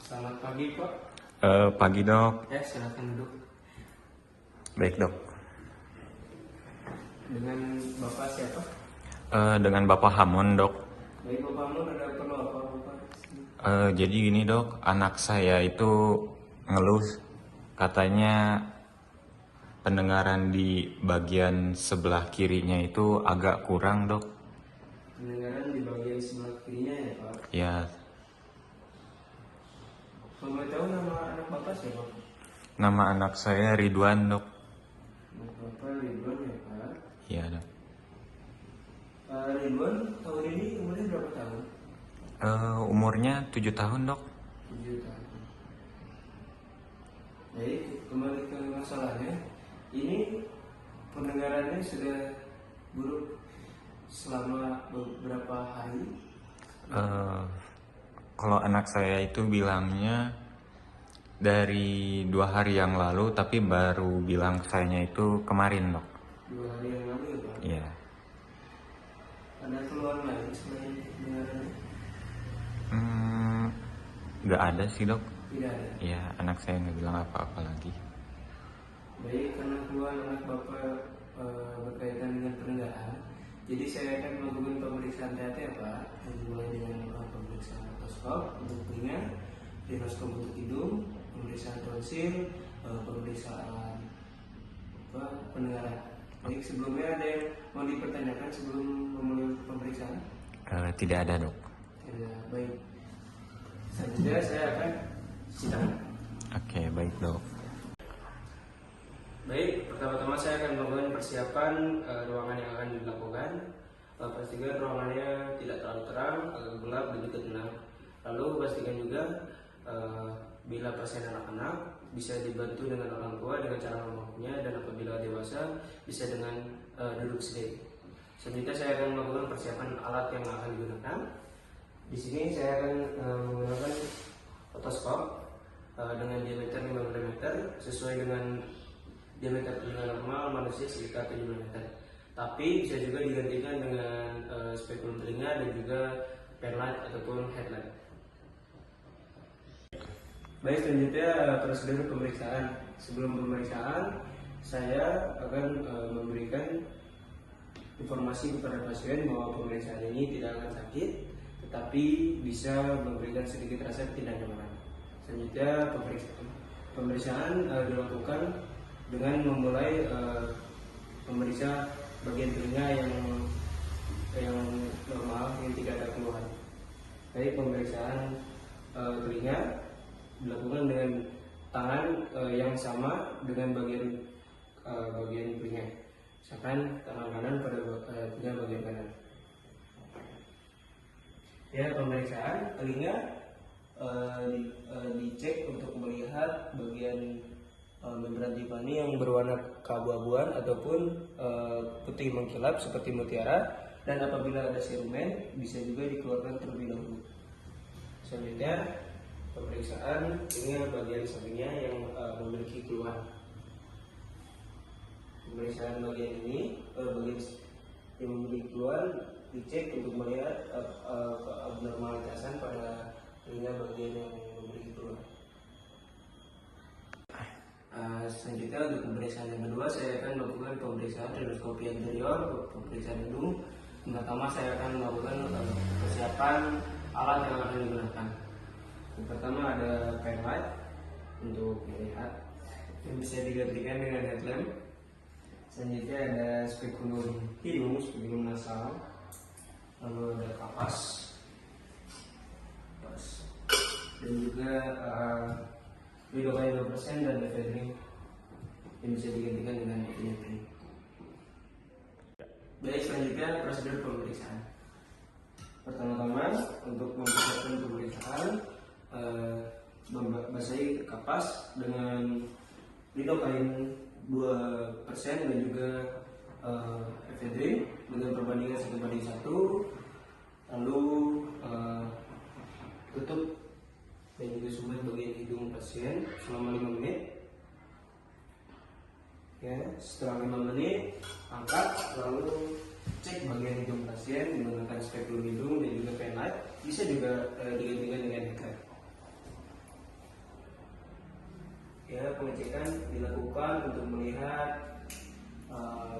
Selamat pagi, Pak. Pagi dok. Ya, silakan duduk. Baik dok. Dengan Bapak siapa? Dengan Bapak Hamon dok. Baik, Bapak Mun, ada perlu apa, Bapak? Jadi gini dok, anak saya itu ngeluh katanya pendengaran di bagian sebelah kirinya itu agak kurang dok. Pendengaran di bagian sebelah kirinya ya, Pak. Ya, Boleh tahu nama anak Bapak siapa? nama anak saya Ridwan dok. Anak Bapak Ridwan ya, Pak. Iya dok. Ridwan tahun ini umurnya berapa tahun? Umurnya 7 tahun dok. 7 tahun. Baik, kembali ke masalahnya. Ini pendengarannya sudah buruk selama beberapa hari. Kalau anak saya itu bilangnya dari 2 hari yang lalu, tapi baru bilang sayanya itu kemarin dok. 2 hari yang lalu ya, Pak. Iya. Ada keluhan lain selain pendengarannya? Nggak ada sih dok. Tidak ada. Ya, anak saya nggak bilang apa-apa lagi. Baik, karena keluhan anak Bapak berkaitan dengan pendengaran, jadi saya akan melakukan pemeriksaan THT ya, Pak. Mulai dengan pemeriksaan otoskop untuk telinga, rinoskop untuk hidung, pemeriksaan tonsil, pemeriksaan pendengaran. Baik, sebelumnya ada yang mau dipertanyakan sebelum memulai pemeriksaan? Tidak ada dok. Ya, baik. Selanjutnya saya akan sidang. Oke, baik dok. Baik, pertama-tama saya akan melakukan persiapan ruangan yang akan dilakukan. Pastikan ruangannya tidak terlalu terang, agak gelap dan juga tenang. Lalu pastikan juga bila pasien anak-anak bisa dibantu dengan orang tua dengan cara memeluknya, dan apabila dewasa bisa dengan duduk sendiri. Selanjutnya saya akan melakukan persiapan alat yang akan digunakan. Di sini saya akan menggunakan otoskop dengan diameter 5 mm sesuai dengan diameter telinga normal manusia sekitar 7 mm. Tapi bisa juga digantikan dengan spekulum telinga dan juga penlight ataupun headlight. Baik, selanjutnya prosedur pemeriksaan. Sebelum pemeriksaan, saya akan memberikan informasi kepada pasien bahwa pemeriksaan ini tidak akan sakit, tetapi bisa memberikan sedikit rasa ketidaknyamanan. Selanjutnya pemeriksaan dilakukan dengan memulai memeriksa bagian telinga yang normal, yang tidak ada keluhan. Jadi pemeriksaan telinga dilakukan dengan tangan yang sama dengan bagian telinga. Misalkan tangan kanan pada telinga bagian kanan. Ya, pemeriksaan telinga dicek untuk melihat bagian membran timpani yang berwarna keabu-abuan ataupun putih mengkilap seperti mutiara, dan apabila ada serumen bisa juga dikeluarkan terlebih dahulu. Selanjutnya pemeriksaan telinga bagian sampingnya yang memiliki keluhan. Pemeriksaan bagian ini bagian yang memiliki keluhan dicek untuk melihat abnormalitasan pada telinga bagian yang memiliki keluhan. Selanjutnya untuk pemeriksaan yang kedua, saya akan melakukan pemeriksaan rinoskopi anterior, pemeriksaan hidung. Yang pertama saya akan melakukan persiapan alat yang akan digunakan. Yang pertama ada penlight untuk melihat, yang bisa digantikan dengan headlamp. Selanjutnya ada spekulum hidung, spekulum nasal. Lalu ada kapas, dan juga lidocaine 2% dan ephedrine yang bisa digantikan dengan epinephrine. Baik, selanjutnya prosedur pemeriksaan. Pertama-tama untuk mempersiapkan pemeriksaan, membasahi kapas dengan lidocaine 2% dan juga ephedrine dengan perbandingan 1:1. Lalu tutup dan juga sumbat bagian hidung pasien selama 5 menit. Ya, setelah 5 menit angkat, lalu cek bagian hidung pasien menggunakan spekulum hidung dan juga penlight. Bisa juga digantikan dengan headlight. pengecekan dilakukan untuk melihat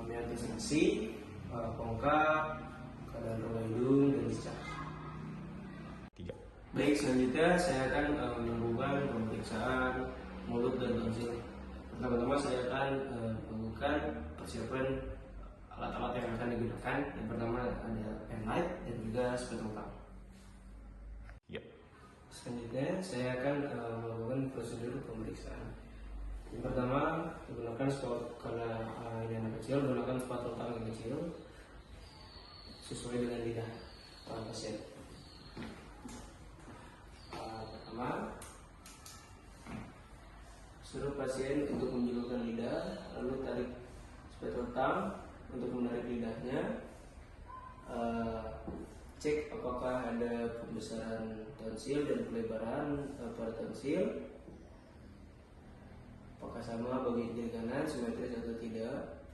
meantisipasi, bongkar, keadaan rongga hidung, dan discharge. 3. Baik, selanjutnya saya akan melakukan pemeriksaan mulut dan tonsil. Pertama-tama saya akan melakukan persiapan alat-alat yang akan digunakan. Yang pertama ada pen light dan juga spatula. Ya. Selanjutnya saya akan melakukan prosedur pemeriksaan. Yang pertama menggunakan karena ini anak kecil, gunakan spatula tangan yang kecil sesuai dengan lidah pasien. Pertama, suruh pasien untuk menjulurkan lidah, lalu tarik spatula tang untuk menarik lidahnya. Cek apakah ada pembesaran tonsil dan pelebaran pada tonsil, apakah sama bagi kiri kanan, simetris atau tidak.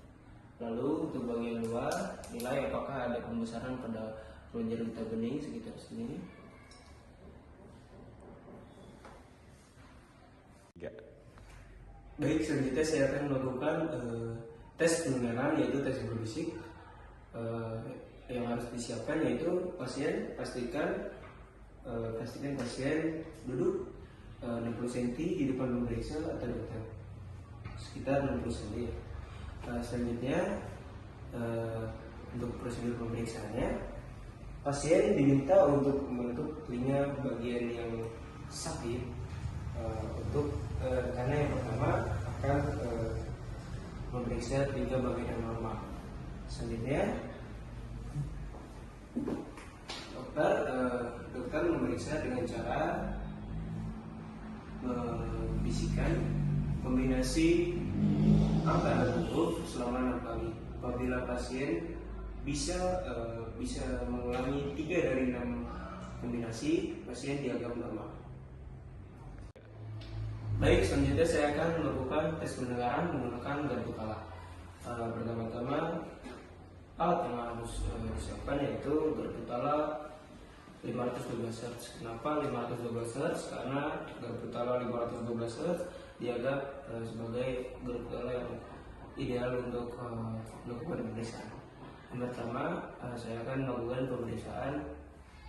Lalu untuk bagian luar, nilai apakah ada pembesaran pada kelenjar getah bening sekitar sini. Baik, selanjutnya saya akan melakukan tes pendengaran, yaitu tes berbisik. Yang harus disiapkan yaitu pastikan pasien duduk 60 cm di depan pemeriksa atau dokter, sekitar 60 cm. Selanjutnya untuk prosedur pemeriksaannya, pasien diminta untuk membentuk telinga bagian yang sakit karena yang pertama akan memeriksa telinga bagian yang normal. Selanjutnya dokter memeriksa dengan cara membisikkan kombinasi angka dan huruf selama 6 kali. Apabila pasien bisa mengulangi 3 dari 6 kombinasi, pasien dianggap normal. Baik, selanjutnya saya akan melakukan tes pendengaran menggunakan garpu kala. Pertama-tama alat yang harus disiapkan yaitu garpu tala 512 Hz. Kenapa 512 Hz? Karena garpu tala 512 Hz dianggap sebagai garpu tala yang ideal untuk melakukan pemeriksaan. Yang pertama, saya akan melakukan pemeriksaan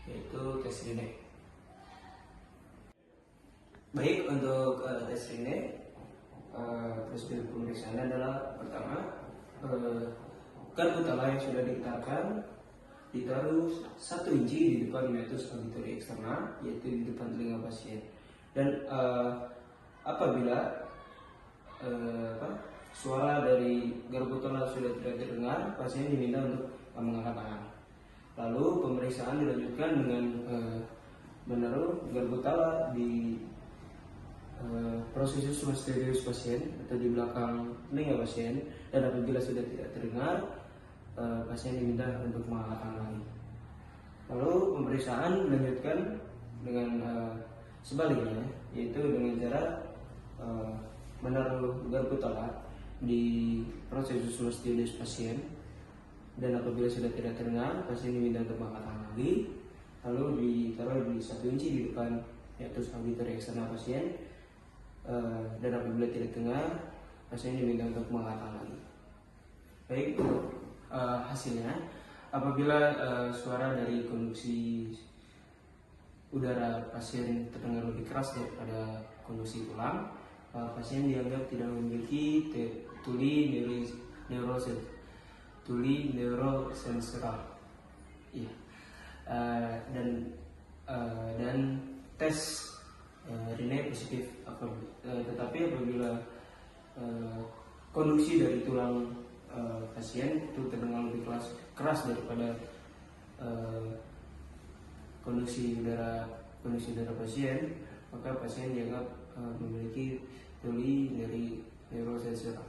yaitu tes Rine. Baik, untuk tes Rine, prosedur pemeriksaan adalah pertama, garpu tala yang sudah diketatkan ditaruh 1 inci di depan meatus auditory eksternal, yaitu di depan telinga pasien. Dan apabila suara dari garpu tala sudah tidak terdengar, pasien diminta untuk mengangkat tangan. Lalu pemeriksaan dilanjutkan dengan menaruh garpu tala di prosesus masterius pasien atau di belakang telinga pasien, dan apabila sudah tidak terdengar, pasien diminta untuk mengangkat tangan lagi. Lalu pemeriksaan dilanjutkan dengan sebaliknya, yaitu dengan cara menaruh garpu tala di prosesus masterius pasien, dan apabila sudah tidak terdengar, pasien diminta untuk mengangkat tangan lagi. Lalu ditaruh di 1 inci di depan meatus auditory eksternal pasien, dan apabila tidak terdengar, pasien diminta untuk mengangkat tangan lagi. Baik, untuk hasilnya, apabila suara dari konduksi udara pasien terdengar lebih keras daripada konduksi tulang, pasien dianggap tidak memiliki tuli neurosensoral. Ya. Dan tes Rine positif. Tetapi apabila konduksi dari tulang pasien itu terdengar lebih keras daripada konduksi udara pasien, maka pasien dianggap memiliki tuli dari neurosensoral.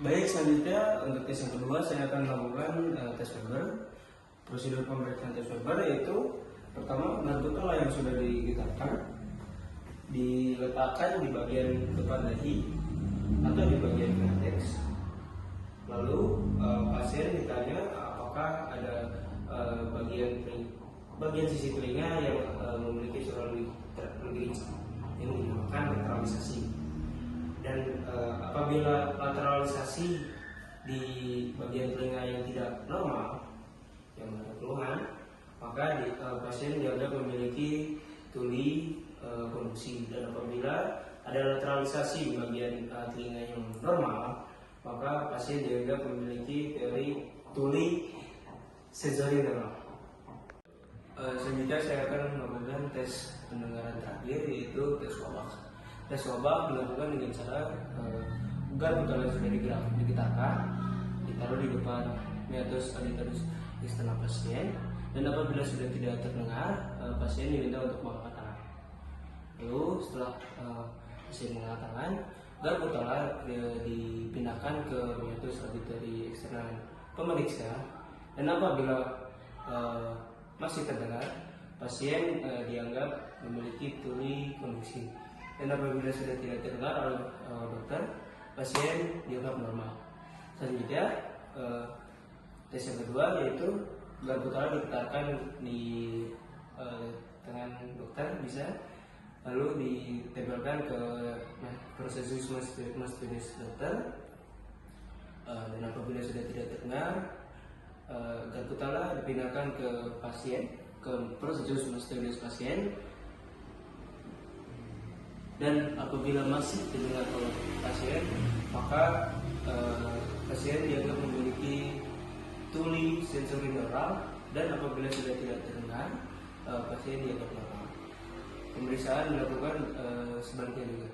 Baik, selanjutnya untuk tes yang kedua saya akan melakukan tes Weber. Prosedur pemeriksaan tes Weber yaitu pertama, garpu tala yang sudah diletakkan di bagian depan dahi atau di bagian vertex. Lalu pasien ditanya apakah ada bagian sisi telinga yang memiliki suara lebih kencang, yang dinamakan lateralisasi. Dan apabila lateralisasi di bagian telinga yang tidak normal, yang ada keluhan, maka pasien dianggap memiliki tuli konduksi. Dan apabila ada lateralisasi di bagian telinga yang normal, maka pasien dianggap memiliki teori tuli sensorineural. Selanjutnya saya akan melakukan tes pendengaran terakhir, yaitu tes wabak. Tes wabak dilakukan dengan cara garpu tala sudah digetarkan, ditaruh di depan meatus auditorius eksternal pasien, dan apabila sudah tidak terdengar, pasien diminta untuk mengangkat tangan. Lalu setelah pasien mengangkat tangan, garpu tala dipindahkan ke meatus auditorius eksternal pemeriksa, dan apabila masih terdengar, pasien dianggap memiliki tuli konduksi. Dan apabila sudah tidak terdengar oleh dokter, pasien dianggap normal. Selanjutnya, tes yang kedua yaitu garpu tala diputarkan di tangan dokter bisa, lalu ditempelkan ke prosesus mastoides dokter. Dan apabila sudah tidak terdengar, garpu tala dipindahkan ke pasien, ke prosesus mastoides pasien. Dan apabila masih terdengar oleh pasien, maka pasien dianggap memiliki tuli sensorineural, dan apabila sudah tidak terdengar, pasien dianggap normal. Pemeriksaan dilakukan sebaliknya juga.